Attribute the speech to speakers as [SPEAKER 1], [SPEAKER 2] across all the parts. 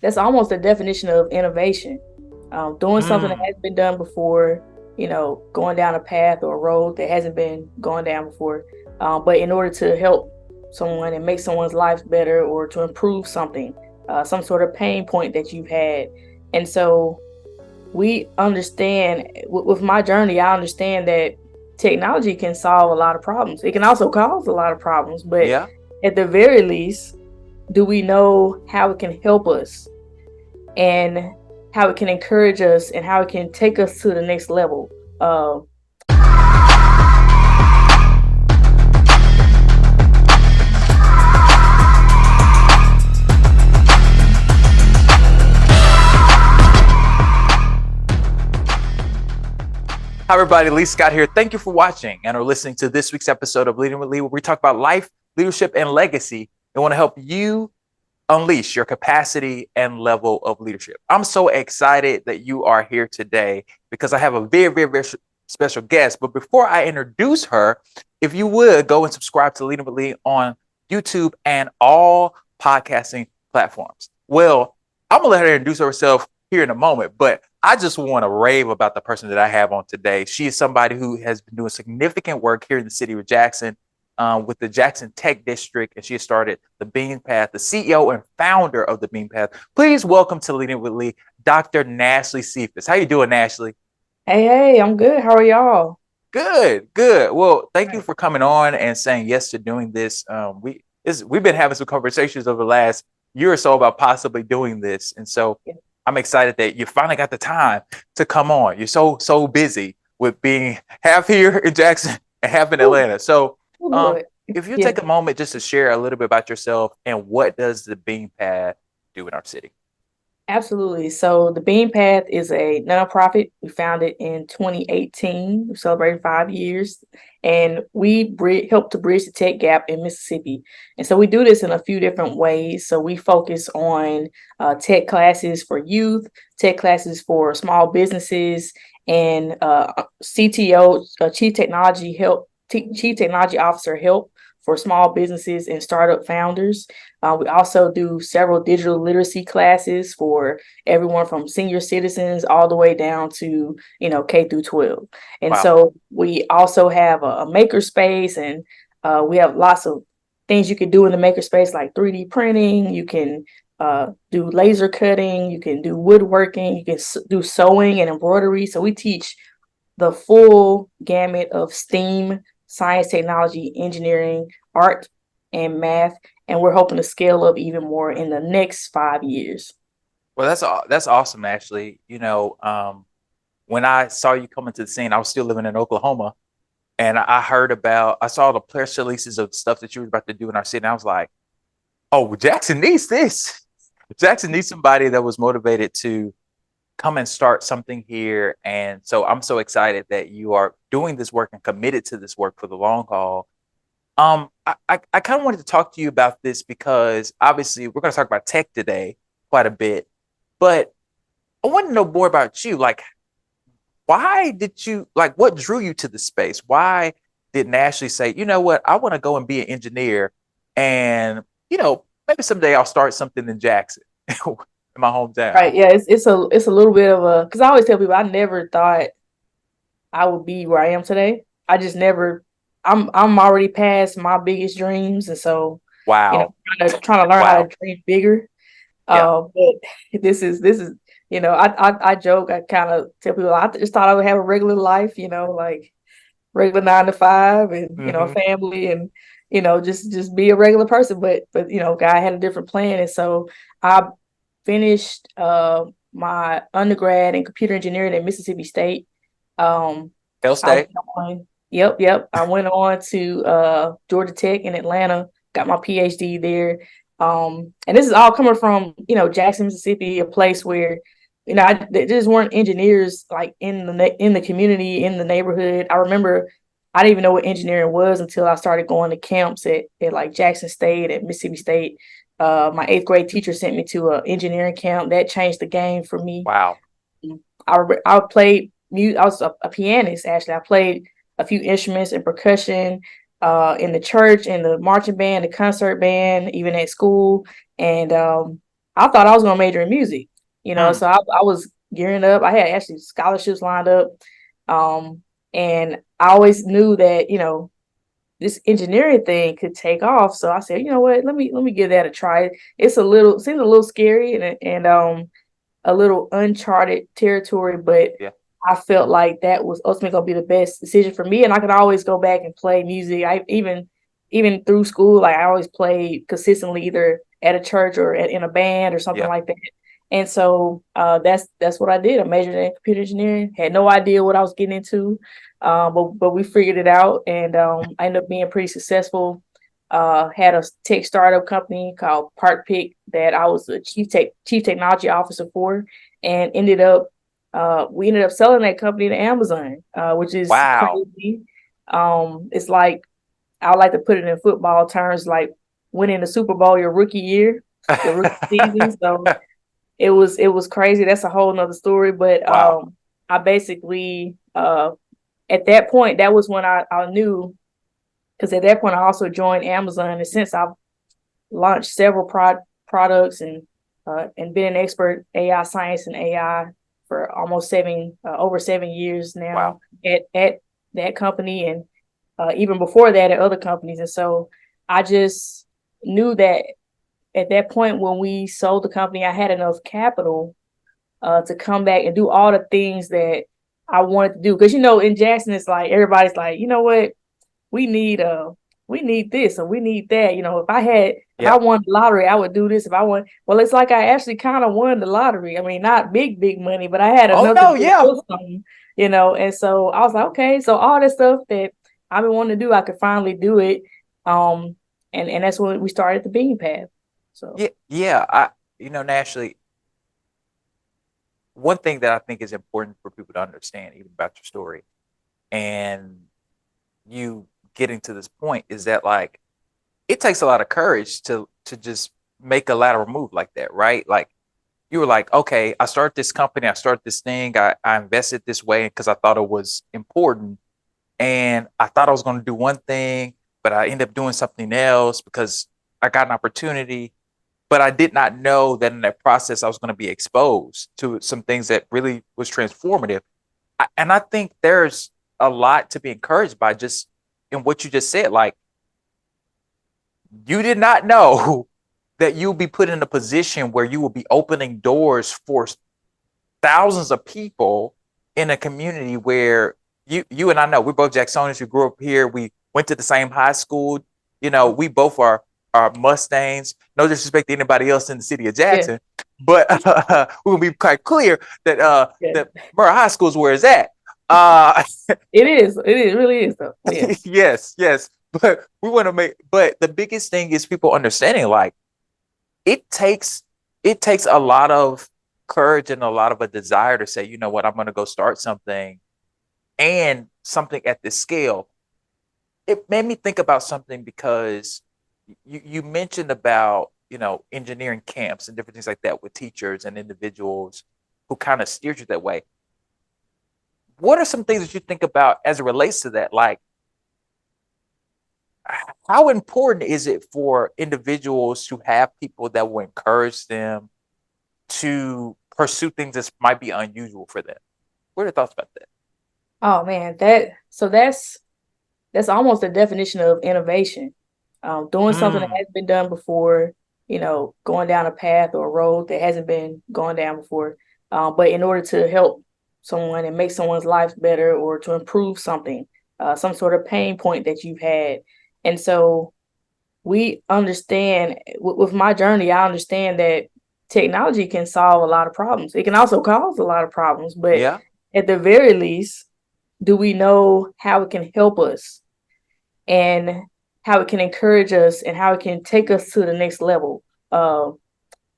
[SPEAKER 1] that's almost the definition of innovation. Doing something that
[SPEAKER 2] Mm.
[SPEAKER 1] hasn't been done before, going down a path or a road that hasn't been gone down before. But in order to help someone and make someone's life better or to improve something, some sort of pain point that you've had. And so we understand with my journey, I understand that technology can solve a lot of problems. It can also cause a lot of problems, but
[SPEAKER 2] Yeah.
[SPEAKER 1] at the very least, do we know how it can help us and how it can encourage us and how it can take us to the next level? Uh,
[SPEAKER 2] Hi, everybody. Lee Scott here. Thank you for watching and are listening to this week's episode of Leading with Lee, where we talk about life, leadership, and legacy. And want to help you unleash your capacity and level of leadership. I'm so excited that you are here today because I have a very, very, very special guest. But before I introduce her, if you would go and subscribe to Leading with Lee on YouTube and all podcasting platforms. Well, I'm going to let her introduce herself here in a moment, but I just want to rave about the person that I have on today. She is somebody who has been doing significant work here in the city of Jackson with the Jackson Tech District, and she has started the Beam Path, the CEO and founder of the Beam Path. Please welcome to Leading with Lee, Dr. Nashlie Sephus. How you doing, Nashlie?
[SPEAKER 1] hey, I'm good. How are y'all?
[SPEAKER 2] Good, good. Well, thank you for coming on and saying yes to doing this. We've been having some conversations over the last year or so about possibly doing this, and so I'm excited that you finally got the time to come on. You're so busy with being half here in Jackson and half in
[SPEAKER 1] Oh,
[SPEAKER 2] Atlanta. So, um,
[SPEAKER 1] Lord.
[SPEAKER 2] if you
[SPEAKER 1] Yeah.
[SPEAKER 2] take a moment just to share a little bit about yourself and what does the Beam Path do in our city?
[SPEAKER 1] Absolutely. So the Beam Path is a nonprofit. We founded in 2018. We celebrated 5 years, and we help to bridge the tech gap in Mississippi. And so we do this in a few different ways. So we focus on tech classes for youth, tech classes for small businesses, and CTO, Chief Technology Officer help for small businesses and startup founders. We also do several digital literacy classes for everyone from senior citizens all the way down to, K through 12. And
[SPEAKER 2] Wow.
[SPEAKER 1] so we also have a maker space, and we have lots of things you can do in the maker space, like 3D printing. You can do laser cutting, you can do woodworking, you can do sewing and embroidery. So we teach the full gamut of STEAM, science, technology, engineering, art, and math. And we're hoping to scale up even more in the next 5 years.
[SPEAKER 2] Well, that's awesome, actually. When I saw you come into the scene, I was still living in Oklahoma, and I saw the press releases of stuff that you were about to do in our city, and I was like, oh, Jackson needs this. Jackson needs somebody that was motivated to come and start something here. And so I'm so excited that you are doing this work and committed to this work for the long haul. I kind of wanted to talk to you about this because obviously we're going to talk about tech today quite a bit, but I want to know more about you. Like, what drew you to the space? Why did Nashlie say, you know what, I want to go and be an engineer and, maybe someday I'll start something in Jackson in my hometown.
[SPEAKER 1] Right. Yeah, it's a little bit of a, because I always tell people I never thought I would be where I am today. I just never I'm already past my biggest dreams. And so,
[SPEAKER 2] Wow.
[SPEAKER 1] trying to learn how
[SPEAKER 2] Wow.
[SPEAKER 1] to dream bigger.
[SPEAKER 2] Yeah.
[SPEAKER 1] But this is, I joke, I kind of tell people I just thought I would have a regular life, like regular 9 to 5 and,
[SPEAKER 2] Hmm.
[SPEAKER 1] family and, just be a regular person. But, God had a different plan. And so I finished my undergrad in computer engineering at Mississippi State. Um,
[SPEAKER 2] Hell
[SPEAKER 1] I went
[SPEAKER 2] State.
[SPEAKER 1] on, yep. I went on to Georgia Tech in Atlanta, got my PhD there. And this is all coming from, Jackson, Mississippi, a place where, there just weren't engineers like in the community, in the neighborhood. I remember I didn't even know what engineering was until I started going to camps at like Jackson State, at Mississippi State. My eighth grade teacher sent me to an engineering camp that changed the game for me.
[SPEAKER 2] Wow.
[SPEAKER 1] I played music. I was a pianist, actually. I played a few instruments and percussion in the church, in the marching band, the concert band, even at school. And I thought I was gonna major in music,
[SPEAKER 2] Hmm.
[SPEAKER 1] so I was gearing up. I had actually scholarships lined up. And I always knew that, this engineering thing could take off. So I said, you know what, let me give that a try. Seems a little scary and a little uncharted territory, but
[SPEAKER 2] Yeah.
[SPEAKER 1] I felt like that was ultimately gonna be the best decision for me. And I could always go back and play music. I even through school, like I always played consistently either at a church or in a band or something
[SPEAKER 2] Yeah.
[SPEAKER 1] like that. And so that's what I did. I majored in computer engineering. Had no idea what I was getting into, but we figured it out, and I ended up being pretty successful. Had a tech startup company called Park Pick that I was the chief technology officer for, and we ended up selling that company to Amazon, which is
[SPEAKER 2] Wow.
[SPEAKER 1] crazy. It's like I like to put it in football terms, like winning the Super Bowl your rookie season. So it was crazy. That's a whole nother story. But
[SPEAKER 2] Wow.
[SPEAKER 1] I basically at that point, that was when I knew, because at that point I also joined Amazon, and since I've launched several products and been an expert AI science and AI for almost over 7 years
[SPEAKER 2] Wow.
[SPEAKER 1] now at that company, and even before that at other companies. And so I just knew that at that point when we sold the company, I had enough capital to come back and do all the things that I wanted to do. Because in Jackson, it's like everybody's like, you know what, we need this or we need that. If I
[SPEAKER 2] Yep.
[SPEAKER 1] won the lottery, I would do this. If I won, well, it's like I actually kind of won the lottery. I mean, not big money, but I had
[SPEAKER 2] Oh
[SPEAKER 1] enough to
[SPEAKER 2] no,
[SPEAKER 1] do
[SPEAKER 2] yeah.
[SPEAKER 1] something. And so I was like, okay, so all this stuff that I've been wanting to do, I could finally do it. Um, and that's when we started the Bean Path. So
[SPEAKER 2] Yeah, yeah. Nashlie, one thing that I think is important for people to understand, even about your story, and you getting to this point, is that like it takes a lot of courage to just make a lateral move like that, right? Like you were like, okay, I started this company, I started this thing, I invested this way because I thought it was important, and I thought I was going to do one thing, but I ended up doing something else because I got an opportunity. But I did not know that in that process I was going to be exposed to some things that really was transformative. And I think there's a lot to be encouraged by just in what you just said. Like you did not know that you'll be put in a position where you will be opening doors for thousands of people in a community where you and I know we're both Jacksonians. We grew up here. We went to the same high school. We both are Mustangs. No disrespect to anybody else in the city of
[SPEAKER 1] yeah,
[SPEAKER 2] Jackson, but we're gonna be quite clear that
[SPEAKER 1] yeah,
[SPEAKER 2] that Murrah High School is where it's at. Uh,
[SPEAKER 1] it is. It really is though. Yeah.
[SPEAKER 2] yes, yes. But we want to make. But the biggest thing is people understanding. Like it takes it takes a lot of courage and a lot of a desire to say, you know what, I'm going to go start something and something at this scale. It made me think about something because you mentioned about engineering camps and different things like that with teachers and individuals who kind of steered you that way. What are some things that you think about as it relates to that? Like, how important is it for individuals to have people that will encourage them to pursue things that might be unusual for them? What are your thoughts about that?
[SPEAKER 1] Oh man, that's almost the definition of innovation. Doing something that
[SPEAKER 2] Mm,
[SPEAKER 1] hasn't been done before, going down a path or a road that hasn't been gone down before. But in order to help someone and make someone's life better or to improve something, some sort of pain point that you've had. And so we understand with my journey, I understand that technology can solve a lot of problems. It can also cause a lot of problems, but
[SPEAKER 2] yeah.
[SPEAKER 1] at the very least, do we know how it can help us and how it can encourage us and how it can take us to the next level?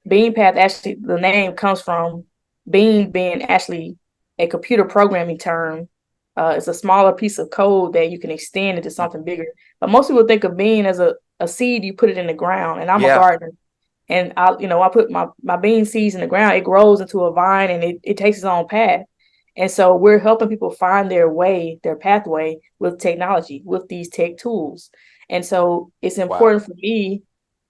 [SPEAKER 1] Bean Path, actually, the name comes from being actually a computer programming term. It's a smaller piece of code that you can extend into
[SPEAKER 2] Mm,
[SPEAKER 1] something bigger. But most people think of bean as a seed, you put it in the ground. And I'm a
[SPEAKER 2] yeah.
[SPEAKER 1] gardener. And I put my bean seeds in the ground, it grows into a vine and it takes its own path. And so we're helping people find their way, their pathway with technology, with these tech tools. And so it's
[SPEAKER 2] Wow.
[SPEAKER 1] important for me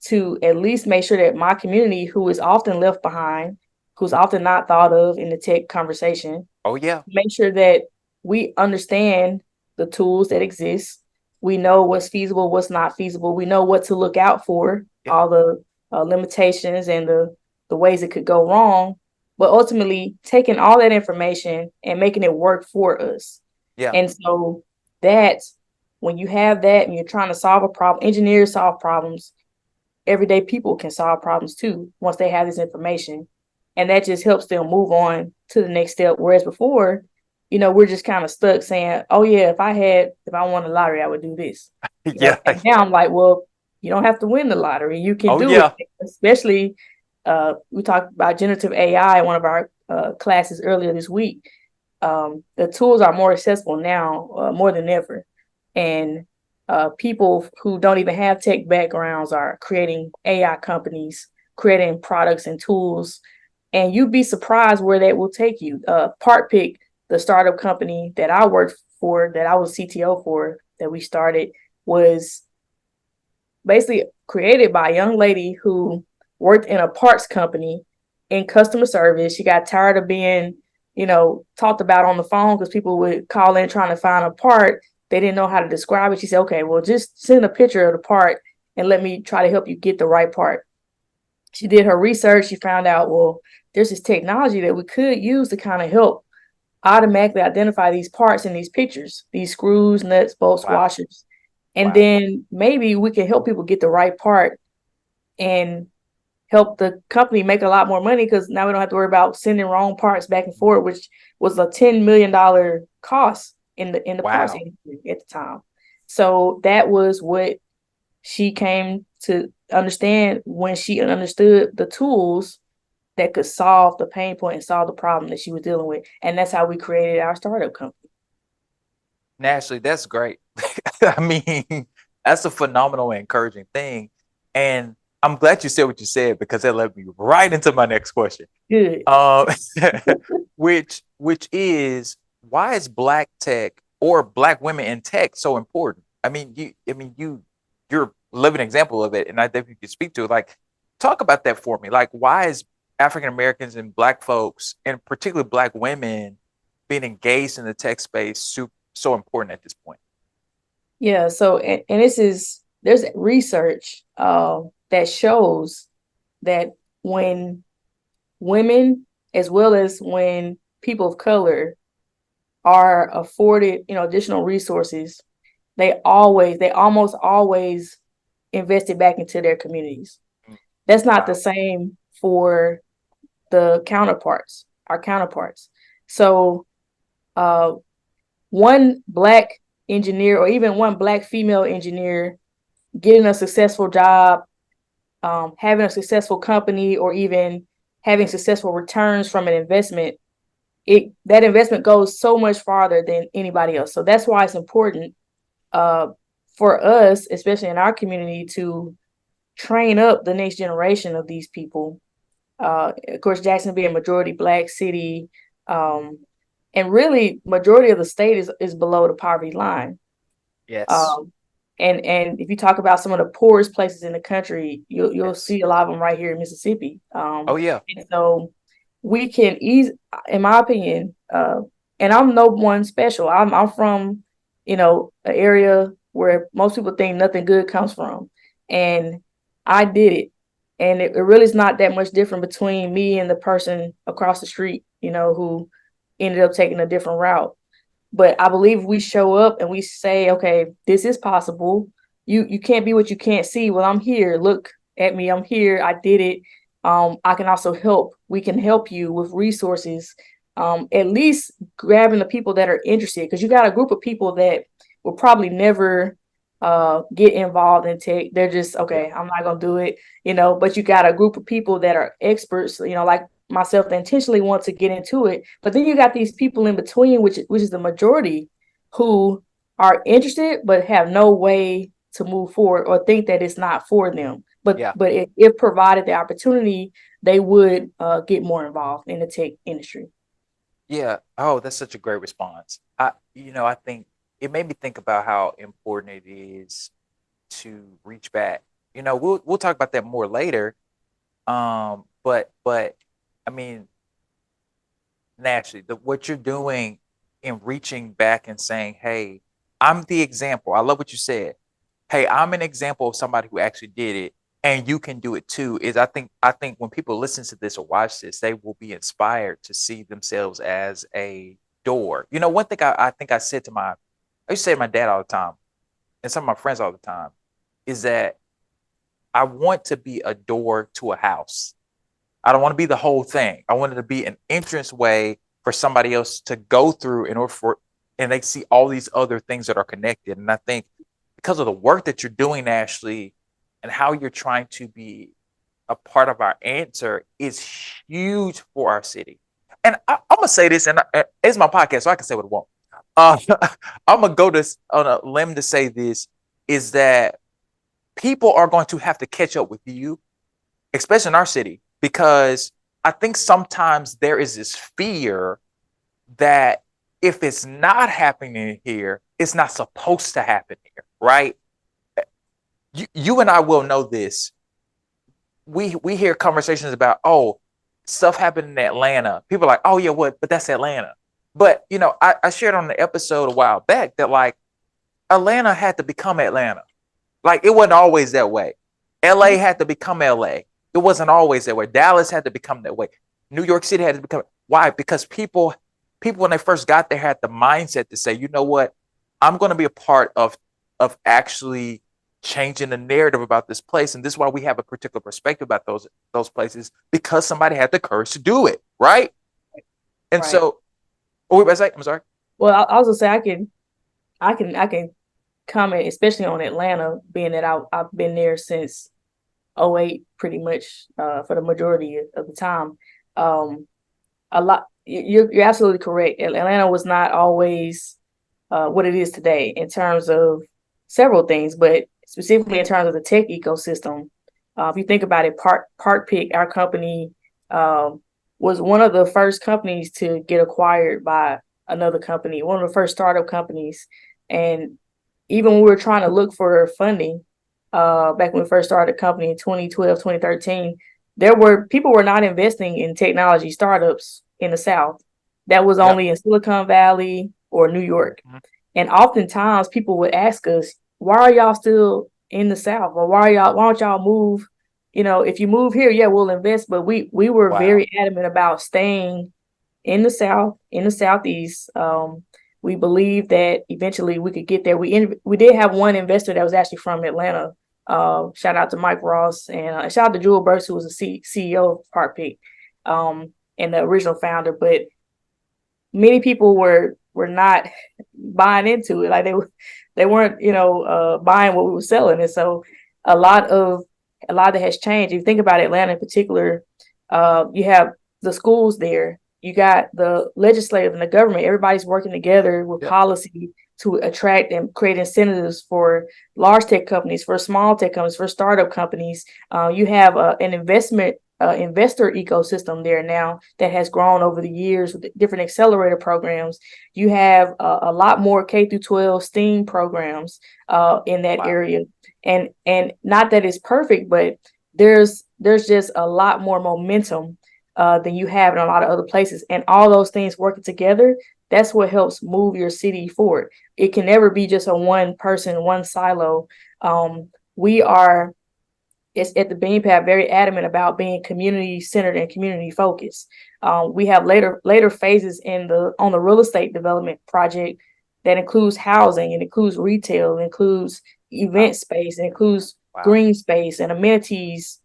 [SPEAKER 1] to at least make sure that my community, who is often left behind, who's often not thought of in the tech conversation,
[SPEAKER 2] Oh yeah.
[SPEAKER 1] make sure that we understand the tools that exist. We know what's feasible, what's not feasible. We know what to look out for,
[SPEAKER 2] Yeah.
[SPEAKER 1] all the limitations and the ways it could go wrong. But ultimately, taking all that information and making it work for us.
[SPEAKER 2] Yeah.
[SPEAKER 1] And so that when you have that and you're trying to solve a problem, engineers solve problems, everyday people can solve problems too once they have this information. And that just helps them move on to the next step. Whereas before, we're just kind of stuck saying, oh yeah, if I won the lottery, I would do this.
[SPEAKER 2] Yeah.
[SPEAKER 1] And now I'm like, well, you don't have to win the lottery. You can
[SPEAKER 2] Oh
[SPEAKER 1] do it.
[SPEAKER 2] yeah.
[SPEAKER 1] Especially we talked about generative AI in one of our classes earlier this week. The tools are more accessible now, more than ever. And people who don't even have tech backgrounds are creating AI companies, creating products and tools. And you'd be surprised where that will take you. Part Pick, the startup company that I worked for, that I was CTO for, that we started, was basically created by a young lady who worked in a parts company in customer service. She got tired of being, talked about on the phone because people would call in trying to find a part. They didn't know how to describe it. She said, okay, well, just send a picture of the part and let me try to help you get the right part. She did her research. She found out, well, there's this technology that we could use to kind of help automatically identify these parts in these pictures, these screws, nuts, bolts,
[SPEAKER 2] Wow.
[SPEAKER 1] washers. And
[SPEAKER 2] Wow.
[SPEAKER 1] then maybe we can help people get the right part and help the company make a lot more money, because now we don't have to worry about sending wrong parts back and forth, which was a $10 million cost in the parts
[SPEAKER 2] Wow.
[SPEAKER 1] industry at the time. So that was what she came to understand when she understood the tools that could solve the pain point and solve the problem that she was dealing with. And that's how we created our startup company.
[SPEAKER 2] Nashlie, that's great. I mean, that's a phenomenal and encouraging thing. And I'm glad you said what you said, because that led me right into my next question.
[SPEAKER 1] Good.
[SPEAKER 2] Um, which is, why is Black tech or Black women in tech so important? You're a living example of it, and I think you could speak to it. Like, talk about that for me. Like, why is African Americans and Black folks, and particularly Black women, being engaged in the tech space so important at this point?
[SPEAKER 1] Yeah. So, and there's research that shows that when women, as well as when people of color are afforded, additional resources, they almost always invested back into their communities. That's not the
[SPEAKER 2] Wow.
[SPEAKER 1] same for our counterparts. So, one Black engineer, or even one Black female engineer, getting a successful job, having a successful company, or even having successful returns from an investment, that investment goes so much farther than anybody else. So that's why it's important uh, for us, especially in our community, to train up the next generation of these people. Of course, Jackson being a majority Black city, um, and really majority of the state is below the poverty line.
[SPEAKER 2] Yes.
[SPEAKER 1] Um, and if you talk about some of the poorest places in the country, you'll
[SPEAKER 2] Yes.
[SPEAKER 1] see a lot of them right here in Mississippi.
[SPEAKER 2] Oh yeah.
[SPEAKER 1] And so we can ease, in my opinion, and I'm no one special. I'm from, an area where most people think nothing good comes from, and I did it, and it really is not that much different between me and the person across the street, who ended up taking a different route. But I believe we show up and we say, okay, this is possible. You can't be what you can't see. Well, I'm here. Look at me. I'm here. I did it. I can also help. We can help you with resources. At least grabbing the people that are interested, because you got a group of people that will probably never get involved in tech. They're just,
[SPEAKER 2] Yeah.
[SPEAKER 1] okay, I'm not gonna do it, but you got a group of people that are experts, like myself, that intentionally want to get into it. But then you got these people in between, which is the majority, who are interested but have no way to move forward, or think that it's not for them. But
[SPEAKER 2] Yeah.
[SPEAKER 1] if provided the opportunity, they would get more involved in the tech industry.
[SPEAKER 2] Yeah. Oh, that's such a great response. I think it made me think about how important it is to reach back we'll talk about that more later. But I mean, naturally, what you're doing in reaching back and saying, "Hey, I'm the example." I love what you said. Hey, I'm an example of somebody who actually did it, and you can do it too. I think when people listen to this or watch this, they will be inspired to see themselves as a door. One thing I think I said I used to say to my dad all the time, and some of my friends all the time, is that I want to be a door to a house. I don't want to be the whole thing. I want it to be an entrance way for somebody else to go through in order for, and they see all these other things that are connected. And I think because of the work that you're doing, Ashley, and how you're trying to be a part of our answer is huge for our city. And I'm gonna say this, and it's my podcast, so I can say what I want. I'm gonna go this on a limb to say this is that people are going to have to catch up with you, especially in our city, because I think sometimes there is this fear that if it's not happening here, it's not supposed to happen here, right? You and I will know this. We hear conversations about, oh, stuff happened in Atlanta. People are like, oh yeah, what? But that's Atlanta. But I shared on the episode a while back that like Atlanta had to become Atlanta. Like it wasn't always that way. LA had to become LA. It wasn't always that way. Dallas had to become that way. New York City had to become. Why? Because people when they first got there had the mindset to say, you know what, I'm going to be a part of actually changing the narrative about this place, and this is why we have a particular perspective about those places because somebody had the courage to do it, right? And
[SPEAKER 1] Right.
[SPEAKER 2] so, what were you about to say? I'm sorry.
[SPEAKER 1] Well, I also say I can comment, especially on Atlanta, being that I've been there since '08, pretty much for the majority of the time. Um, a lot. You're absolutely correct. Atlanta was not always what it is today in terms of several things, but specifically in terms of the tech ecosystem. If you think about it, Park Pick, our company, was one of the first companies to get acquired by another company, one of the first startup companies. And even when we were trying to look for funding, back when we first started the company in 2012, 2013, people were not investing in technology startups in the South. That was
[SPEAKER 2] Yep.
[SPEAKER 1] only in Silicon Valley or New York.
[SPEAKER 2] Mhm.
[SPEAKER 1] And oftentimes people would ask us, why are y'all still in the South? Or why don't y'all move? If you move here, yeah, we'll invest. But we were
[SPEAKER 2] Wow.
[SPEAKER 1] very adamant about staying in the South, in the Southeast. We believed that eventually we could get there. We did have one investor that was actually from Atlanta. Shout out to Mike Ross and shout out to Jewel Burst, who was the CEO of Park Peak, and the original founder. But many people were not buying into it. Like they weren't, buying what we were selling. And so a lot of that has changed. If you think about Atlanta in particular, you have the schools there, you got the legislative and the government, everybody's working together with
[SPEAKER 2] Yep.
[SPEAKER 1] policy to attract and create incentives for large tech companies, for small tech companies, for startup companies. You have an investor ecosystem there now that has grown over the years with different accelerator programs. You have a lot more K through 12 STEAM programs in that
[SPEAKER 2] Wow.
[SPEAKER 1] area, and not that it's perfect, but there's just a lot more momentum than you have in a lot of other places, and all those things working together. That's what helps move your city forward. It can never be just a one person, one silo. We are It's at the Bean Path very adamant about being community centered and community focused. We have later phases on the real estate development project that includes housing, it includes retail, it includes
[SPEAKER 2] Wow.
[SPEAKER 1] event space, it includes
[SPEAKER 2] Wow.
[SPEAKER 1] green space and amenities.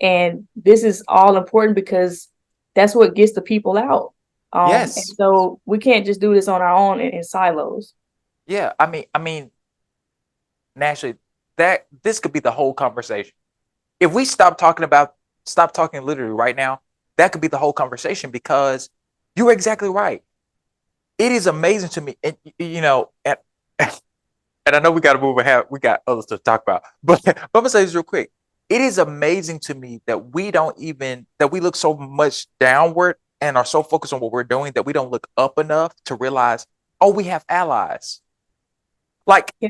[SPEAKER 1] And this is all important because that's what gets the people out. And
[SPEAKER 2] Yes.
[SPEAKER 1] so we can't just do this on our own in silos.
[SPEAKER 2] Yeah. I mean, naturally, that this could be the whole conversation. If we stop talking literally right now, that could be the whole conversation because you're exactly right. It is amazing to me, and and I know we got to move ahead. We got other stuff to talk about, but I'm gonna say this real quick. It is amazing to me that we look so much downward and are so focused on what we're doing that we don't look up enough to realize, oh, we have allies. Like
[SPEAKER 1] Yeah.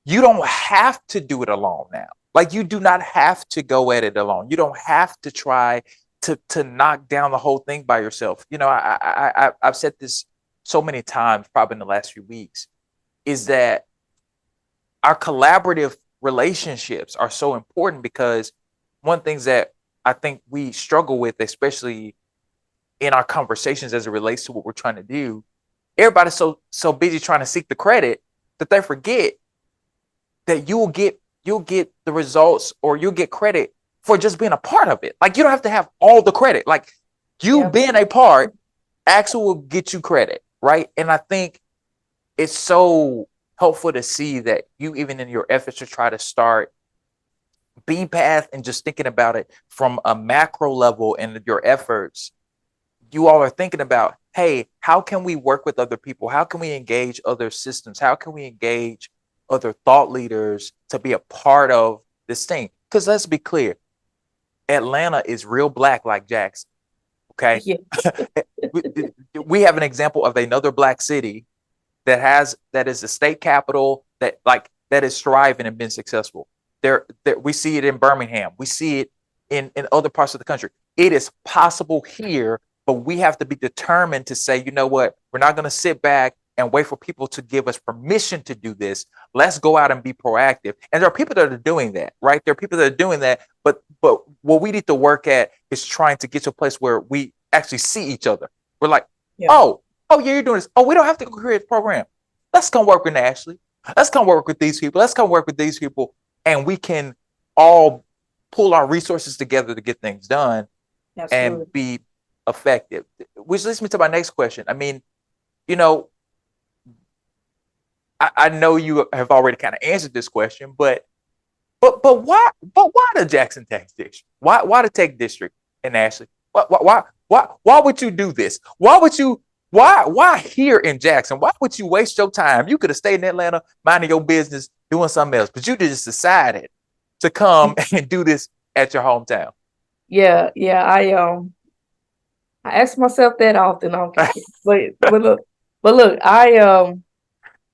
[SPEAKER 2] you don't have to do it alone now. Like, you do not have to go at it alone. You don't have to try to knock down the whole thing by yourself. You know, I've said this so many times, probably in the last few weeks, is that our collaborative relationships are so important, because one of the things that I think we struggle with, especially in our conversations as it relates to what we're trying to do, everybody's so busy trying to seek the credit that they forget that you'll get the results, or you'll get credit for just being a part of it. Like, you don't have to have all the credit. Like, you being a part actually will get you credit, right? And I think it's so helpful to see that you, even in your efforts to try to start Beam Path and just thinking about it from a macro level in your efforts, you all are thinking about, hey, how can we work with other people? How can we engage other systems? How can we engage other thought leaders to be a part of this thing? Because let's be clear, Atlanta is real Black like Jackson. Okay.
[SPEAKER 1] Yeah.
[SPEAKER 2] We have an example of another Black city that is the state capital that is thriving and been successful. There we see it in Birmingham. We see it in other parts of the country. It is possible here, but we have to be determined to say, you know what, we're not going to sit back and wait for people to give us permission to do this. Let's go out and be proactive. And there are people that are doing that, right? There are people that are doing that, but what we need to work at is trying to get to a place where we actually see each other. We're like, oh yeah, you're doing this. Oh, we don't have to create a program. Let's come work with Nashlie. Let's come work with these people. Let's come work with these people. And we can all pull our resources together to get things done. Absolutely. And be effective. Which leads me to my next question. I mean, you know, I know you have already kind of answered this question, but why the Jackson Tech District? Why the Tech District in Nashlie? Why would you do this? Why here in Jackson? Why would you waste your time? You could have stayed in Atlanta, minding your business, doing something else, but you just decided to come and do this at your hometown.
[SPEAKER 1] Yeah. I ask myself that often, but look,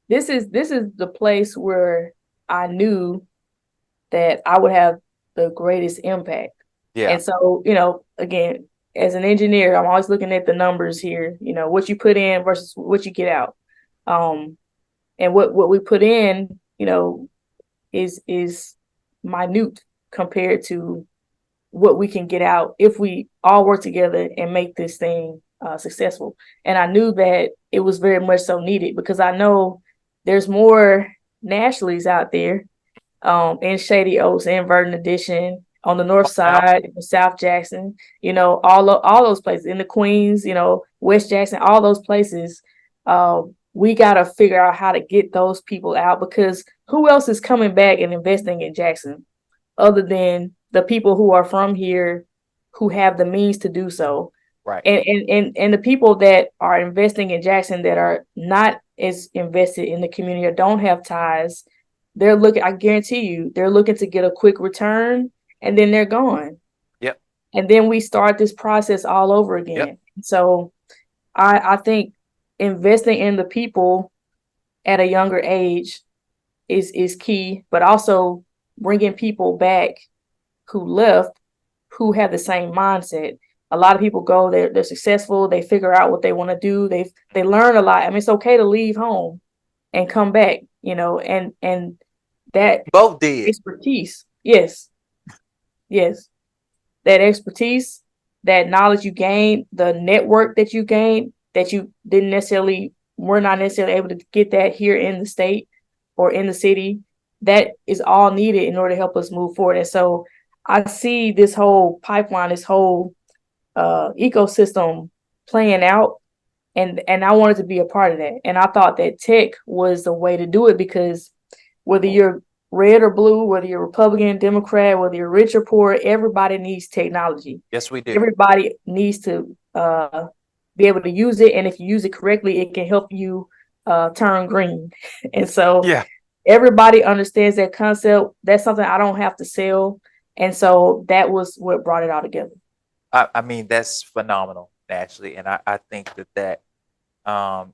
[SPEAKER 1] this is the place where I knew that I would have the greatest impact. Yeah. And so, you know, again, as an engineer, I'm always looking at the numbers here, you know, what you put in versus what you get out. And what we put in, you know, is minute compared to what we can get out if we all work together and make this thing successful. And I knew that it was very much so needed, because I know there's more Nashlies out there in Shady Oaks and Verdant Addition, on the north side, in South Jackson, you know, all those places, in the Queens, you know, West Jackson, all those places. We got to figure out how to get those people out, because who else is coming back and investing in Jackson other than the people who are from here, who have the means to do so. Right. And the people that are investing in Jackson that are not as invested in the community or don't have ties, they're looking, I guarantee you, they're looking to get a quick return, and then they're gone. Yep. And then we start this process all over again. Yep. So I think investing in the people at a younger age is key, but also bringing people back who left, who have the same mindset. A lot of people go, they're successful, they figure out what they want to do, they learn a lot. I mean, it's okay to leave home and come back, you know, and that both did expertise. Yes. That expertise, that knowledge you gain, the network that you gain, that you were not necessarily able to get that here in the state or in the city, that is all needed in order to help us move forward. And so I see this whole pipeline, this whole ecosystem playing out, and I wanted to be a part of that. And I thought that tech was the way to do it, because whether you're red or blue, whether you're Republican, Democrat, whether you're rich or poor, everybody needs technology. Yes, we do. Everybody needs to be able to use it. And if you use it correctly, it can help you turn green. And so everybody understands that concept. That's something I don't have to sell. And so that was what brought it all together.
[SPEAKER 2] I mean, that's phenomenal, Nashlie. And I think that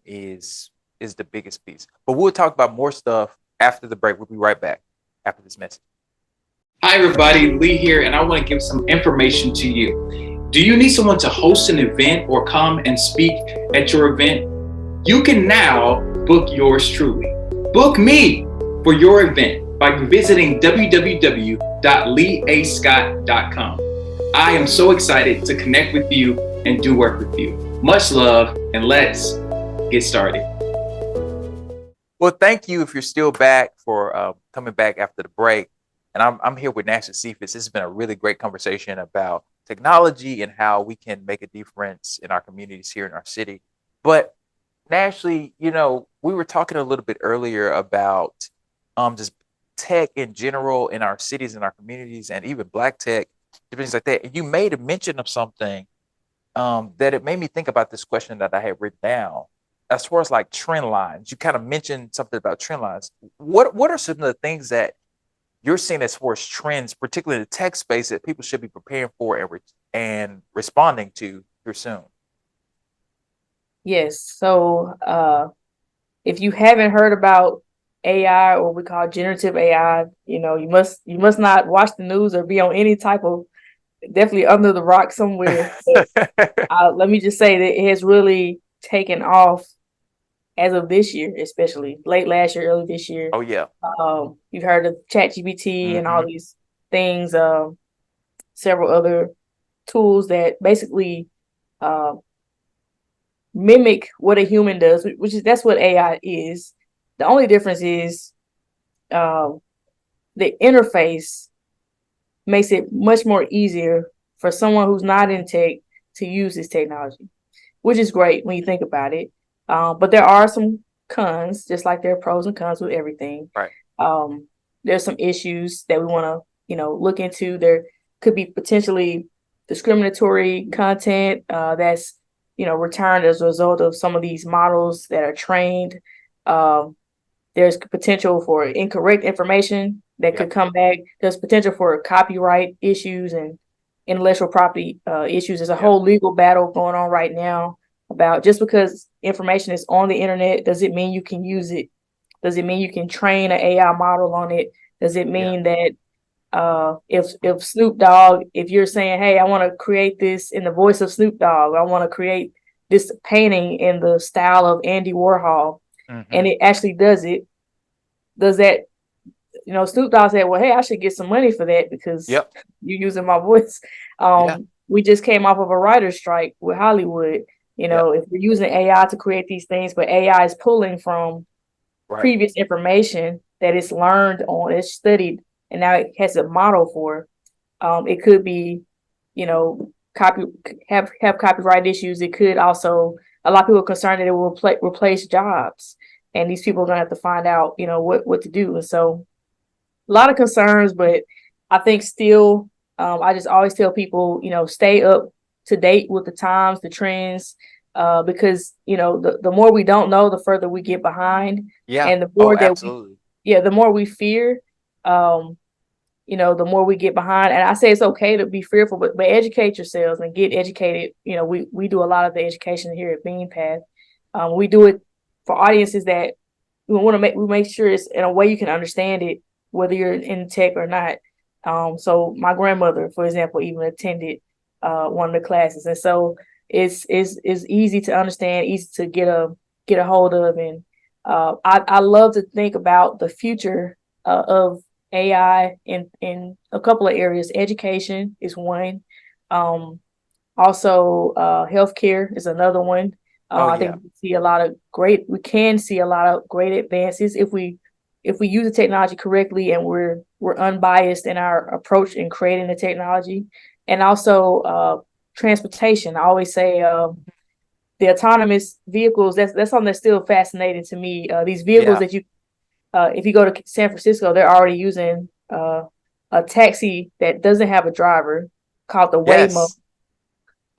[SPEAKER 2] is the biggest piece. But we'll talk about more stuff after the break. We'll be right back after this message.
[SPEAKER 3] Hi, everybody. Lee here, and I want to give some information to you. Do you need someone to host an event or come and speak at your event? You can now book yours truly. Book me for your event by visiting www.leeascott.com. I am so excited to connect with you and do work with you. Much love, and let's get started.
[SPEAKER 2] Well, thank you if you're still back for coming back after the break. And I'm here with Nashlie Sephus. This has been a really great conversation about technology and how we can make a difference in our communities here in our city. But Nashlie, we were talking a little bit earlier about just tech in general in our cities and our communities, and even Black tech, things like that. And you made a mention of something that it made me think about this question that I had written down. As far as like trend lines, you kind of mentioned something about trend lines. What are some of the things that you're seeing as far as trends, particularly in the tech space, that people should be preparing for and responding to here soon?
[SPEAKER 1] Yes. So if you haven't heard about AI, or we call generative AI, you must not watch the news or be on any type of, definitely under the rock somewhere. But let me just say that it has really taken off as of this year, especially late last year, early this year.
[SPEAKER 2] Oh yeah.
[SPEAKER 1] You've heard of ChatGPT and all these things, several other tools that basically mimic what a human does, that's what AI is. The only difference is the interface makes it much more easier for someone who's not in tech to use this technology, which is great when you think about it. But there are some cons, just like there are pros and cons with everything.
[SPEAKER 2] Right.
[SPEAKER 1] There's some issues that we want to, look into. There could be potentially discriminatory content that's, returned as a result of some of these models that are trained. There's potential for incorrect information that could come back. There's potential for copyright issues and intellectual property issues. There's a whole legal battle going on right now about, just because information is on the internet, does it mean you can use it? Does it mean you can train an AI model on it? Does it mean that if Snoop Dogg, if you're saying, hey, I want to create this in the voice of Snoop Dogg, I want to create this painting in the style of Andy Warhol, and it actually does it, does that, Snoop Dogg said, well, hey, I should get some money for that because you're using my voice. We just came off of a writer's strike with Hollywood. If we're using AI to create these things, but AI is pulling from previous information that it's learned on, it's studied, and now it has a model for. It could be, have copyright issues. It could also, a lot of people are concerned that it will replace jobs, and these people are going to have to find out, what to do. And so, a lot of concerns, but I think still, I just always tell people, stay up to date with the times, the trends, because the more we don't know, the further we get behind. And the more the more we fear, the more we get behind. And I say it's okay to be fearful, but educate yourselves and get educated. We do a lot of the education here at Bean Path. We do it for audiences that we make sure it's in a way you can understand it, whether you're in tech or not. So my grandmother, for example, even attended one of the classes, and so it's easy to understand, easy to get a hold of. And I love to think about the future of AI in a couple of areas. Education is one. Also, healthcare is another one. I think we can see a lot of great advances if we use the technology correctly, and we're unbiased in our approach in creating the technology. And also transportation. I always say the autonomous vehicles, that's something that's still fascinating to me. These vehicles that you if you go to San Francisco, they're already using a taxi that doesn't have a driver, called the Waymo.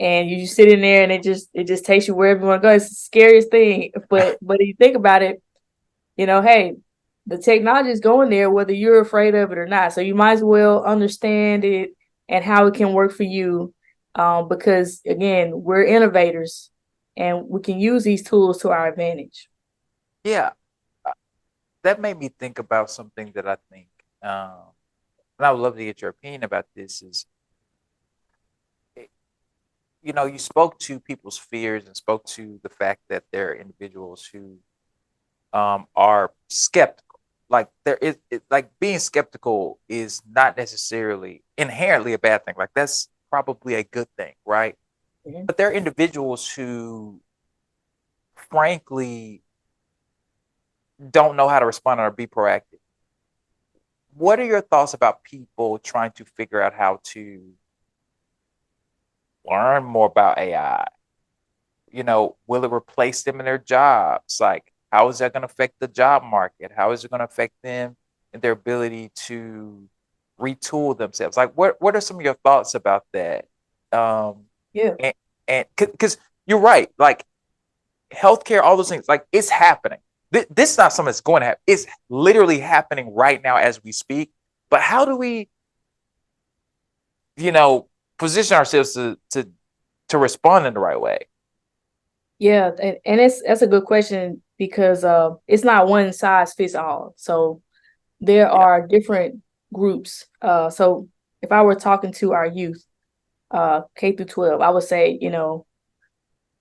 [SPEAKER 1] And you just sit in there and it just takes you wherever you want to go. It's the scariest thing. But if you think about it, hey, the technology is going there whether you're afraid of it or not. So you might as well understand it and how it can work for you. Because again, we're innovators and we can use these tools to our advantage.
[SPEAKER 2] Yeah. That made me think about something that I think and I would love to get your opinion about this, is, you spoke to people's fears and spoke to the fact that there are individuals who are skeptical. Like like being skeptical is not necessarily inherently a bad thing. Like that's probably a good thing, right?
[SPEAKER 1] Mhm.
[SPEAKER 2] But there are individuals who, frankly, don't know how to respond or be proactive. What are your thoughts about people trying to figure out how to learn more about AI? Will it replace them in their jobs? Like, how is that going to affect the job market? How is it going to affect them and their ability to retool themselves? Like, what are some of your thoughts about that?
[SPEAKER 1] Yeah.
[SPEAKER 2] And because you're right, like healthcare, all those things, like it's happening. This is not something that's going to happen. It's literally happening right now as we speak. But how do we, position ourselves to respond in the right way?
[SPEAKER 1] Yeah, and that's a good question because it's not one size fits all. So there
[SPEAKER 2] Yeah.
[SPEAKER 1] are different groups. So if I were talking to our youth, K through 12, I would say,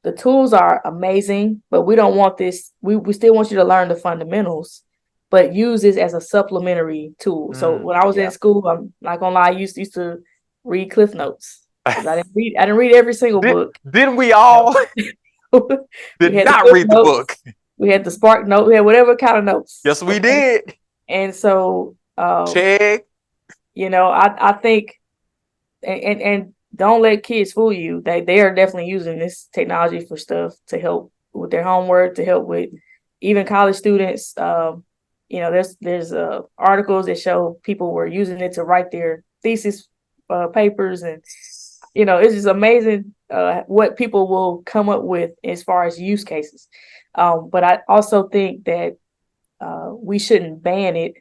[SPEAKER 1] the tools are amazing, but we don't want this. We still want you to learn the fundamentals, but use this as a supplementary tool. So when I was in
[SPEAKER 2] Yeah.
[SPEAKER 1] school, I'm not gonna lie, I used to read Cliff Notes because I didn't read every single book.
[SPEAKER 2] Didn't we all?
[SPEAKER 1] We
[SPEAKER 2] Did
[SPEAKER 1] had the
[SPEAKER 2] not
[SPEAKER 1] Cliff
[SPEAKER 2] read the
[SPEAKER 1] Notes,
[SPEAKER 2] book.
[SPEAKER 1] we had the Spark Note, we had whatever kind of notes.
[SPEAKER 2] Yes, we
[SPEAKER 1] Okay.
[SPEAKER 2] did.
[SPEAKER 1] And so
[SPEAKER 2] Check.
[SPEAKER 1] I think and don't let kids fool you. They are definitely using this technology for stuff to help with their homework, to help with even college students. There's articles that show people were using it to write their thesis papers, and it's just amazing what people will come up with as far as use cases. But I also think that we shouldn't ban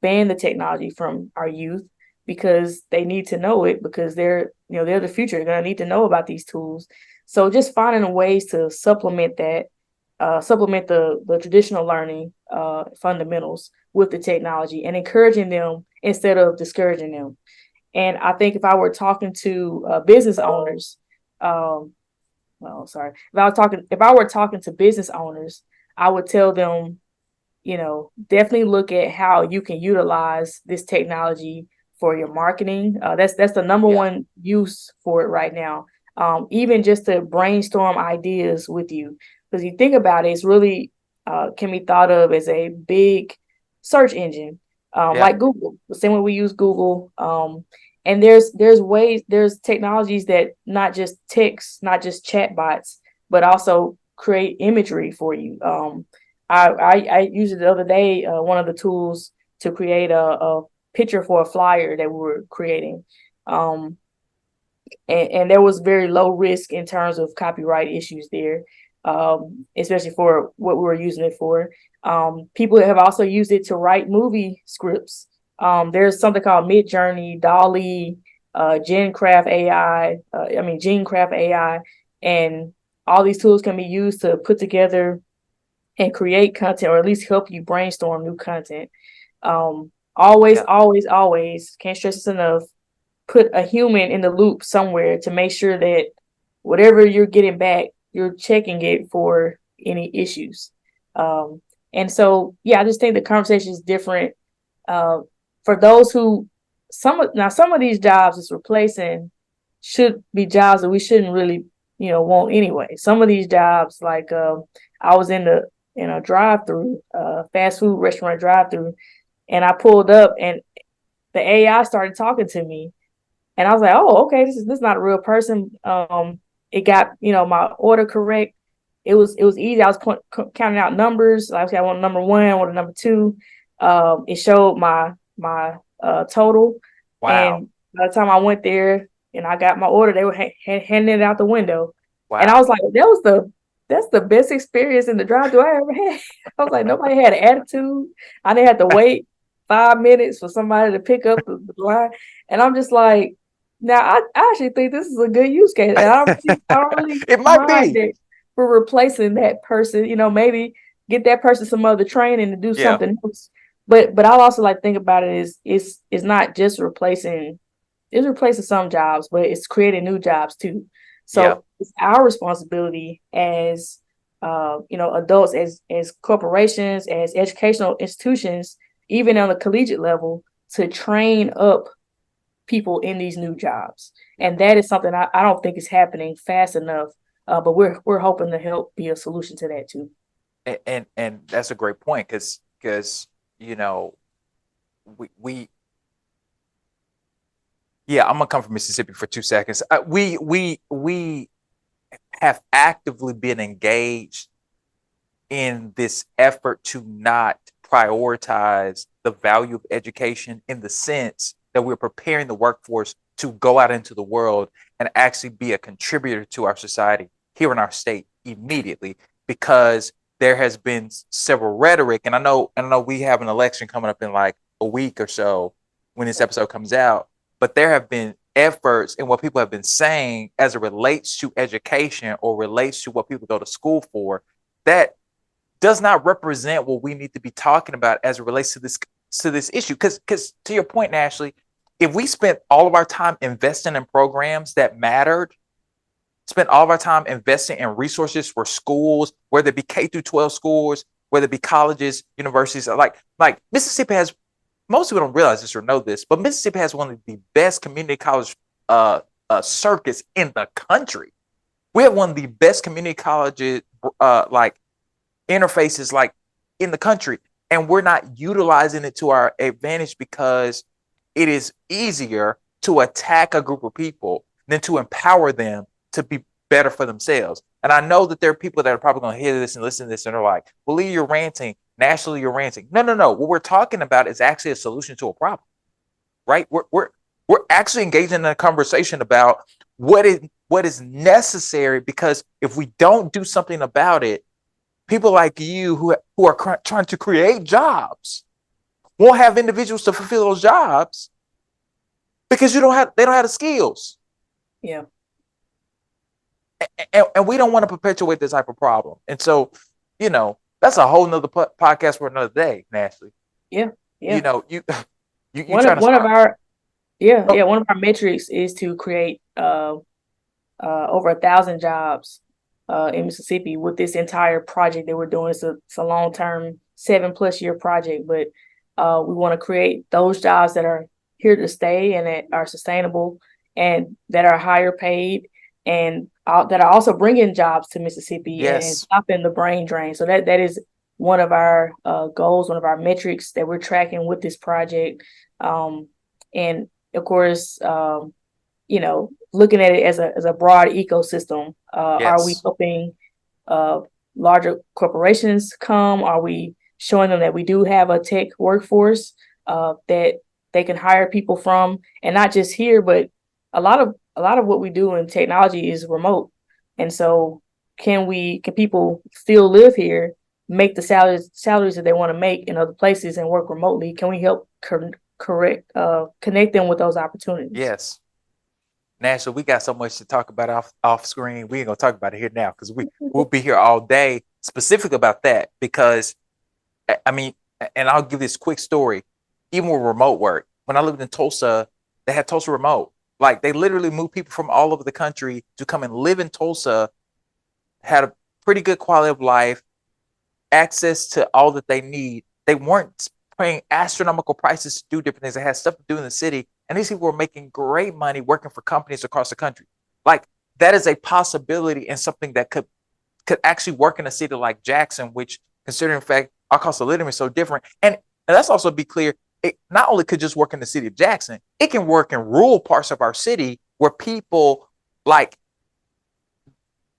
[SPEAKER 1] the technology from our youth because they need to know it, because they're the future. They're going to need to know about these tools. So just finding ways to supplement that, supplement the traditional learning fundamentals with the technology and encouraging them instead of discouraging them. And I think if I were talking to business owners, sorry, if I were talking to business owners, I would tell them, definitely look at how you can utilize this technology for your marketing. That's the number one use for it right now. Even just to brainstorm ideas with you, because you think about it, it's really can be thought of as a big search engine, like Google. The same way we use Google. And there's technologies that not just text, not just chat bots, but also create imagery for you. I used it the other day, one of the tools to create a picture for a flyer that we were creating. And there was very low risk in terms of copyright issues there, especially for what we were using it for. People have also used it to write movie scripts. There's something called Midjourney, Dolly, GenCraft AI, GeneCraft AI, and all these tools can be used to put together and create content, or at least help you brainstorm new content. Always, can't stress this enough, put a human in the loop somewhere to make sure that whatever you're getting back, you're checking it for any issues. And so, I just think the conversation is different. For those who, some of these jobs it's replacing should be jobs that we shouldn't really, want anyway. Some of these jobs, like I was in a drive-through, fast food restaurant drive-through, and I pulled up and the AI started talking to me, and I was like, oh, okay, this is not a real person. It got my order correct. It was easy. I was counting out numbers. Like, okay, I want number one, I want number two. It showed my total.
[SPEAKER 2] Wow.
[SPEAKER 1] And by the time I went there and I got my order, they were handing it out the window.
[SPEAKER 2] Wow.
[SPEAKER 1] And I was like, that's the best experience in the drive-thru I ever had. I was like, nobody had an attitude. I didn't have to wait 5 minutes for somebody to pick up the line. And I'm just like, now I actually think this is a good use case. And I don't really
[SPEAKER 2] It might
[SPEAKER 1] mind
[SPEAKER 2] be.
[SPEAKER 1] that we're replacing that person. Maybe get that person some other training to do something else. but I'll also like think about it is it's not just replacing, it's replacing some jobs, but it's creating new jobs too.
[SPEAKER 2] Yeah.
[SPEAKER 1] So it's our responsibility as adults, as corporations, as educational institutions, even on a collegiate level, to train up people in these new jobs. And that is something I don't think is happening fast enough. But we're hoping to help be a solution to that too.
[SPEAKER 2] And that's a great point, because you know we yeah, I'm gonna come from Mississippi for 2 seconds. We have actively been engaged in this effort to not prioritize the value of education, in the sense that we're preparing the workforce to go out into the world and actually be a contributor to our society here in our state immediately, because there has been several rhetoric, and I know we have an election coming up in like a week or so when this episode comes out, but there have been efforts and what people have been saying as it relates to education or relates to what people go to school for, that does not represent what we need to be talking about as it relates to this issue. Because to your point, Nashlie, if we spent all of our time investing in programs that mattered, spent all of our time investing in resources for schools, whether it be K through 12 schools, whether it be colleges, universities, like Mississippi has, most people don't realize this or know this, but Mississippi has one of the best community college circuits in the country. We have one of the best community colleges like interfaces like in the country, and we're not utilizing it to our advantage because it is easier to attack a group of people than to empower them to be better for themselves. And I know that there are people that are probably going to hear this and listen to this and are like, well, Lee, you're ranting. Nashlie, you're ranting. No. What we're talking about is actually a solution to a problem, right? We're actually engaging in a conversation about what is necessary, because if we don't do something about it, people like you who are trying to create jobs won't have individuals to fulfill those jobs because they don't have the skills.
[SPEAKER 1] Yeah.
[SPEAKER 2] And we don't want to perpetuate this type of problem. And so, that's a whole nother podcast for another day, Nashlie.
[SPEAKER 1] Yeah.
[SPEAKER 2] You
[SPEAKER 1] one of our metrics is to create over 1,000 jobs in Mississippi with this entire project that we're doing. It's a long-term 7+ year project, but we want to create those jobs that are here to stay and that are sustainable and that are higher paid and that are also bringing jobs to Mississippi.
[SPEAKER 2] Yes.
[SPEAKER 1] And stopping the brain drain. So that is one of our goals, one of our metrics that we're tracking with this project. And of course, looking at it as a broad ecosystem.
[SPEAKER 2] Yes.
[SPEAKER 1] Are we helping larger corporations come? Are we showing them that we do have a tech workforce that they can hire people from, and not just here, but a lot of what we do in technology is remote. And so can people still live here, make the salaries that they want to make in other places and work remotely? Can we help connect them with those opportunities?
[SPEAKER 2] Yes. Nashlie, we got so much to talk about off screen. We ain't gonna talk about it here now because we'll be here all day specific about that. Because I mean, and I'll give this quick story. Even with remote work, when I lived in Tulsa, they had Tulsa Remote. Like, they literally moved people from all over the country to come and live in Tulsa, had a pretty good quality of life, access to all that they need. They weren't paying astronomical prices to do different things. They had stuff to do in the city. And these people were making great money working for companies across the country. Like, that is a possibility and something that could actually work in a city like Jackson, which, considering the fact our cost of living is so different. And let's also be clear, it not only could just work in the city of Jackson, it can work in rural parts of our city where people like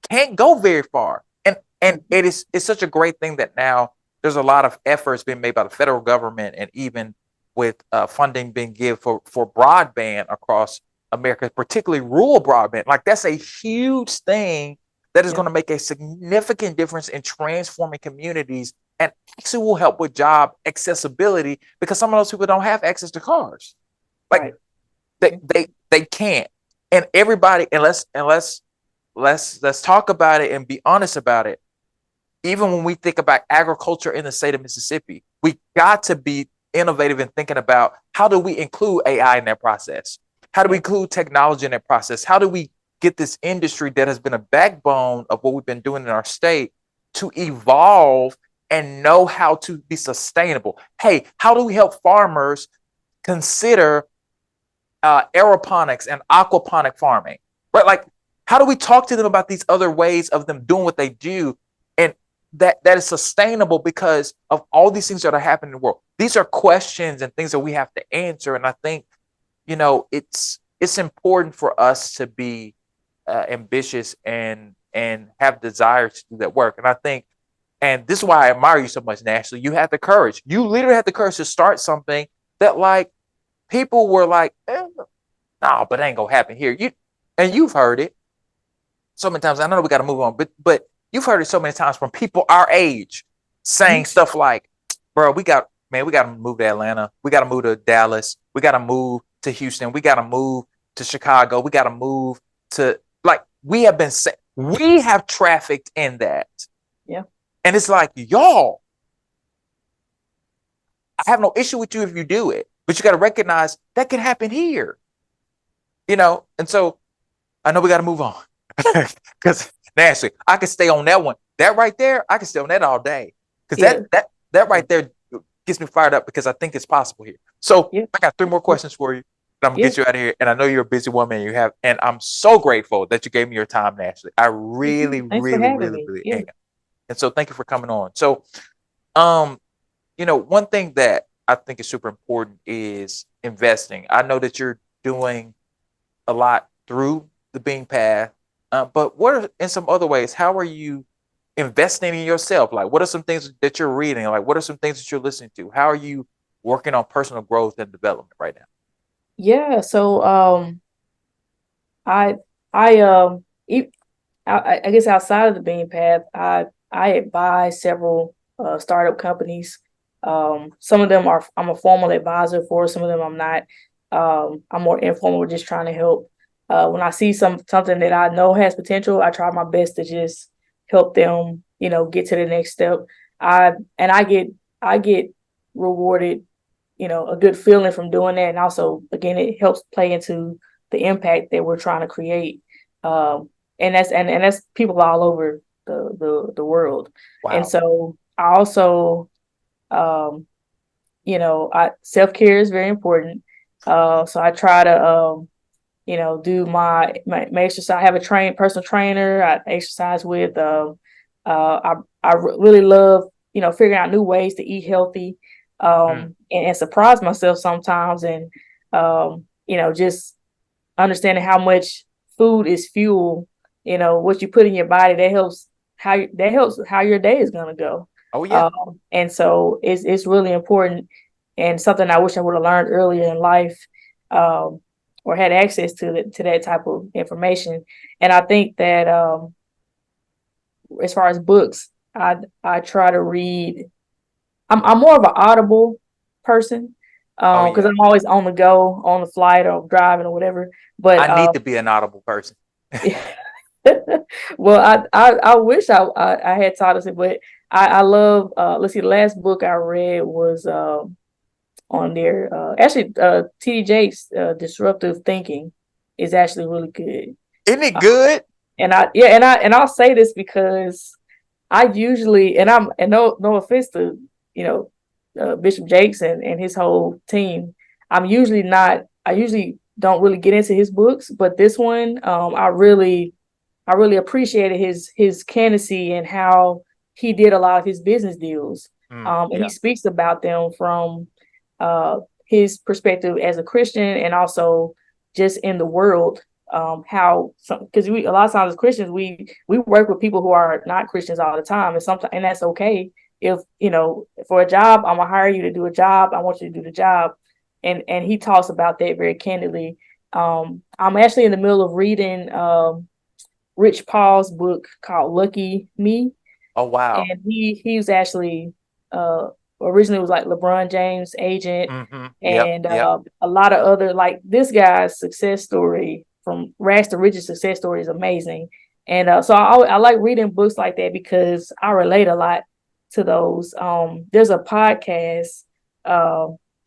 [SPEAKER 2] can't go very far. And it's such a great thing that now there's a lot of efforts being made by the federal government, and even with funding being given for broadband across America, particularly rural broadband. Like, that's a huge thing that is going to make a significant difference in transforming communities, and actually will help with job accessibility, because some of those people don't have access to cars. Like, they can't. And everybody, and let's talk about it and be honest about it. Even when we think about agriculture in the state of Mississippi, we got to be innovative in thinking about how do we include AI in that process? How do we include technology in that process? How do we get this industry that has been a backbone of what we've been doing in our state to evolve and know how to be sustainable? Hey, how do we help farmers consider aeroponics and aquaponic farming, right? Like, how do we talk to them about these other ways of them doing what they do, and that is sustainable because of all these things that are happening in the world? These are questions and things that we have to answer, and I think, it's important for us to be ambitious and have desire to do that work. And I think, and this is why I admire you so much, Nashlie. You had the courage. You literally had the courage to start something that, like, people were like, nah, but it ain't gonna happen here. You've heard it so many times. I know we got to move on, but you've heard it so many times from people our age saying stuff like, bro, we got to move to Atlanta. We got to move to Dallas. We got to move to Houston. We got to move to Chicago. We got to move to, like, we have trafficked in that.
[SPEAKER 1] Yeah.
[SPEAKER 2] And it's like, y'all, I have no issue with you if you do it, but you got to recognize that can happen here, And so I know we got to move on because Nashlie, I could stay on that one. That right there, I could stay on that all day because that right there gets me fired up because I think it's possible here. So I got 3 more questions for you. I'm gonna get you out of here, and I know you're a busy woman. And I'm so grateful that you gave me your time, Nashlie. I really, really am. And so, thank you for coming on. So, one thing that I think is super important is investing. I know that you're doing a lot through the Being Path, but what are, in some other ways, how are you investing in yourself? Like, what are some things that you're reading? Like, what are some things that you're listening to? How are you working on personal growth and development right now?
[SPEAKER 1] Yeah, so I I I guess outside of the Bean Path, I advise several startup companies. Some of them I'm a formal advisor for. Some of them I'm not. I'm more informal, just trying to help. When I see something that I know has potential, I try my best to just help them, get to the next step. I get rewarded, a good feeling from doing that, and also, again, it helps play into the impact that we're trying to create. And that's people all over the world.
[SPEAKER 2] Wow.
[SPEAKER 1] And so I also, self-care is very important. So I try to, do my exercise. I have a personal trainer. I exercise with. I really love, figuring out new ways to eat healthy, and surprise myself sometimes, and just understanding how much food is fuel. What you put in your body that helps how your day is gonna go.
[SPEAKER 2] Oh yeah.
[SPEAKER 1] And so it's really important, and something I wish I would have learned earlier in life, or had access to that type of information. And I think that as far as books, I try to read. I'm more of an audible person, because I'm always on the go, on the flight or driving or whatever. But
[SPEAKER 2] I need to be an audible person.
[SPEAKER 1] Well, I wish I had taught us it, but I love. Let's see, the last book I read was on there. Actually, T.D. Jakes' Disruptive Thinking is actually really good.
[SPEAKER 2] Isn't it good?
[SPEAKER 1] And I'll say this because I usually, and no offense to Bishop Jakes and his whole team, I usually don't really get into his books, but this one, I really appreciated his candidacy and how he did a lot of his business deals. And he speaks about them from his perspective as a Christian, and also just in the world, because a lot of times as Christians we work with people who are not Christians all the time, and that's okay. If for a job, I'm gonna hire you to do a job. I want you to do the job, and he talks about that very candidly. I'm actually in the middle of reading Rich Paul's book called Lucky Me.
[SPEAKER 2] Oh wow!
[SPEAKER 1] And he was actually originally was like LeBron James' agent, and a lot of other, like, this guy's success story from rags to riches success story is amazing. And so I like reading books like that because I relate a lot to those. There's a podcast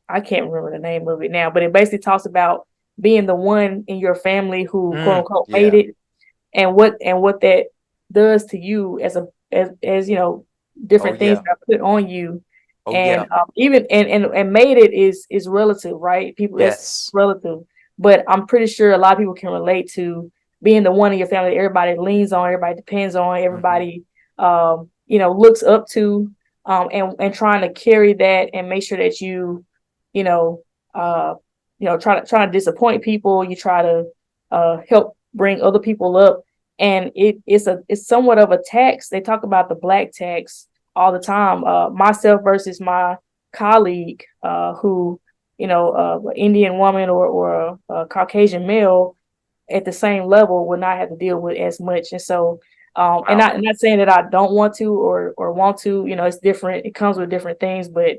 [SPEAKER 1] I can't remember the name of it now, but it basically talks about being the one in your family who quote unquote made
[SPEAKER 2] Yeah.
[SPEAKER 1] it, and what that does to you as
[SPEAKER 2] Oh
[SPEAKER 1] different things
[SPEAKER 2] yeah.
[SPEAKER 1] that are put on you.
[SPEAKER 2] Oh
[SPEAKER 1] And
[SPEAKER 2] yeah.
[SPEAKER 1] even and made it is relative, right? People, that's
[SPEAKER 2] Yes.
[SPEAKER 1] relative, but I'm pretty sure a lot of people can relate to being the one in your family that everybody leans on, everybody depends on,
[SPEAKER 2] Hmm.
[SPEAKER 1] everybody looks up to, and trying to carry that and make sure that you know uh try to disappoint people. You try to help bring other people up, and it's somewhat of a tax. They talk about the black tax all the time. Myself versus my colleague, who an Indian woman or a Caucasian male at the same level would not have to deal with as much. And so, and
[SPEAKER 2] Wow.
[SPEAKER 1] not saying that I don't want to or want to. It's different. It comes with different things, but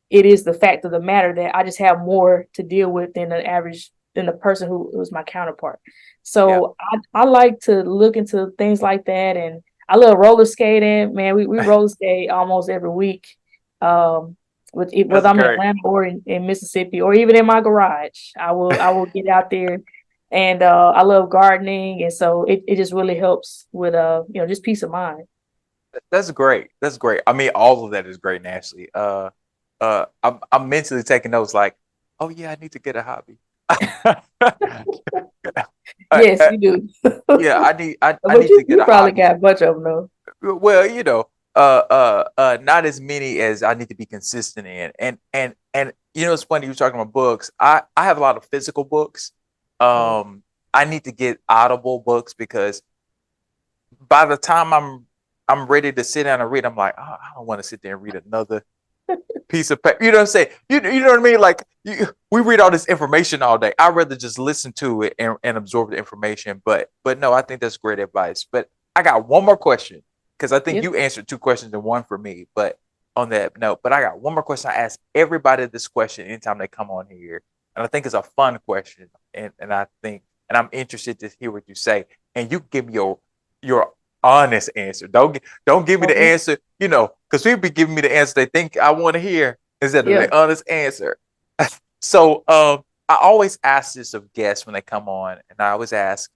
[SPEAKER 1] it is the fact of the matter that I just have more to deal with than the person who's my counterpart.
[SPEAKER 2] Yeah.
[SPEAKER 1] So I like to look into things like that, and I love roller skating. Man, we roller skate almost every week. Whether
[SPEAKER 2] That's
[SPEAKER 1] I'm in
[SPEAKER 2] great.
[SPEAKER 1] Atlanta or in Mississippi or even in my garage, I will get out there, and I love gardening, and so it just really helps with just peace of mind.
[SPEAKER 2] That's great. That's great. I mean, all of that is great, Nashlie. I'm mentally taking notes like, oh yeah, I need to get a hobby. Uh,
[SPEAKER 1] Yes,
[SPEAKER 2] uh,
[SPEAKER 1] you do.
[SPEAKER 2] yeah, I
[SPEAKER 1] But
[SPEAKER 2] need to get
[SPEAKER 1] you
[SPEAKER 2] a
[SPEAKER 1] probably
[SPEAKER 2] hobby.
[SPEAKER 1] got a bunch of them though.
[SPEAKER 2] Well, not as many as I need to be consistent in. And it's funny you're talking about books. I have a lot of physical books.
[SPEAKER 1] Mhm.
[SPEAKER 2] I need to get Audible books because by the time I'm ready to sit down and read, I'm like, oh, I don't want to sit there and read another piece of paper. You know what I'm saying? You know what I mean? Like we read all this information all day. I'd rather just listen to it and absorb the information. But no, I think that's great advice. But I got one more question because I think
[SPEAKER 1] Yep.
[SPEAKER 2] you answered two questions in one for me. But on that note, but I got one more question. I ask everybody this question anytime they come on here, and I think it's a fun question, and I'm interested to hear what you say, and you give me your honest answer. Don't give me the
[SPEAKER 1] Okay.
[SPEAKER 2] answer, because people be giving me the answer they think I want to hear instead of
[SPEAKER 1] Yeah.
[SPEAKER 2] the honest answer. So I always ask this of guests when they come on, and I always ask,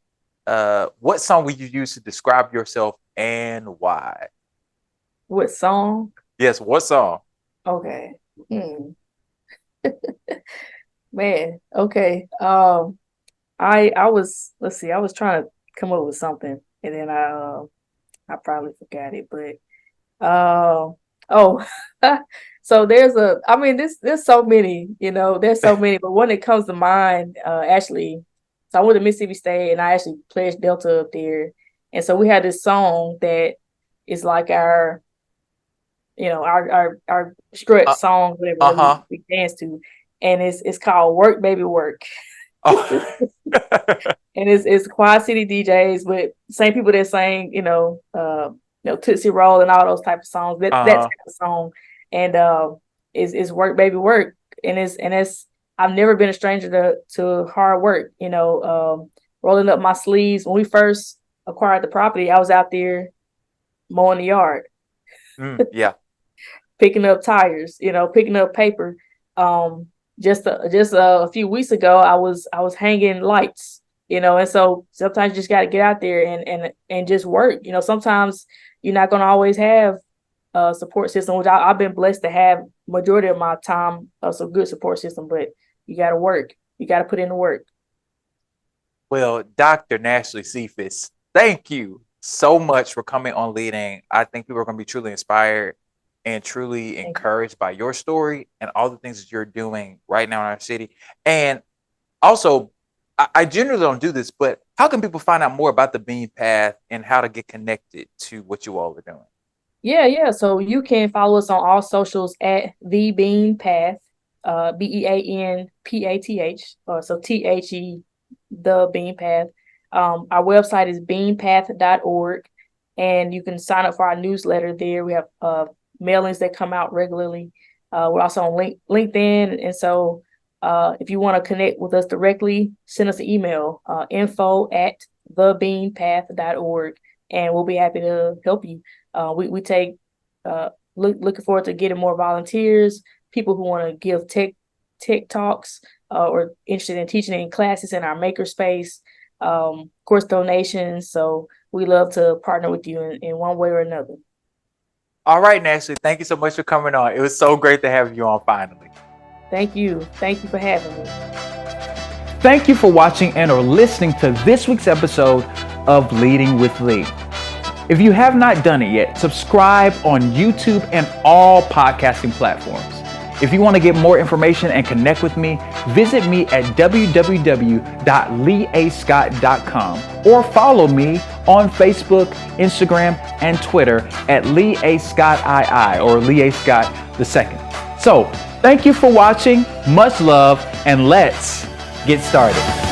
[SPEAKER 2] what song would you use to describe yourself and why?
[SPEAKER 1] What song?
[SPEAKER 2] Yes, what song?
[SPEAKER 1] Okay. Hmm. Man. Okay. I was, let's see, I was trying to come up with something, and then I probably forgot it, but oh, so I mean, there's so many, there's so many, but one that comes to mind, actually, so I went to Mississippi State and I actually pledged Delta up there. And so we had this song that is like our strut
[SPEAKER 2] Uh
[SPEAKER 1] song, whatever that we,
[SPEAKER 2] huh.
[SPEAKER 1] we dance to. And it's called Work Baby Work.
[SPEAKER 2] Oh.
[SPEAKER 1] And it's Quad City DJs, but same people that sang, Tootsie Roll and all those type of songs. That
[SPEAKER 2] Uh
[SPEAKER 1] type of song, and is Work Baby Work, and it's I've never been a stranger to hard work. Rolling up my sleeves. When we first acquired the property, I was out there mowing the yard,
[SPEAKER 2] yeah.
[SPEAKER 1] picking up tires, picking up paper. Just a few weeks ago, I was hanging lights, and so sometimes you just got to get out there and just work. Sometimes you're not going to always have a support system, which I've been blessed to have majority of my time, some good support system, but you got to work. You got to put in the work.
[SPEAKER 2] Well, Dr. Nashlie Sephus, thank you so much for coming on Leading. I think people are going to be truly inspired and truly
[SPEAKER 1] Thank
[SPEAKER 2] encouraged by your story and all the things that you're doing right now in our city. And also, I generally don't do this, but how can people find out more about the Bean Path and how to get connected to what you all are doing?
[SPEAKER 1] Yeah. So you can follow us on all socials at The Bean Path, BEANPATH, so THE, The Bean Path. Our website is beanpath.org, and you can sign up for our newsletter there. We have mailings that come out regularly. We're also on LinkedIn, and so if you want to connect with us directly, send us an email, info@thebeanpath.org, and we'll be happy to help you. We take looking forward to getting more volunteers, people who want to give tech tech talks or interested in teaching in classes in our makerspace, course donations. So we love to partner with you in one way or another.
[SPEAKER 2] All right, Nashlie, thank you so much for coming on. It was so great to have you on finally.
[SPEAKER 1] Thank you. Thank you for having me.
[SPEAKER 2] Thank you for watching and or listening to this week's episode of Leading with Lee. If you have not done it yet, subscribe on YouTube and all podcasting platforms. If you want to get more information and connect with me, visit me at www.leeascott.com or follow me on Facebook, Instagram, and Twitter at Lee A. Scott II or Lee A. Scott II. So, thank you for watching. Much love, and let's get started.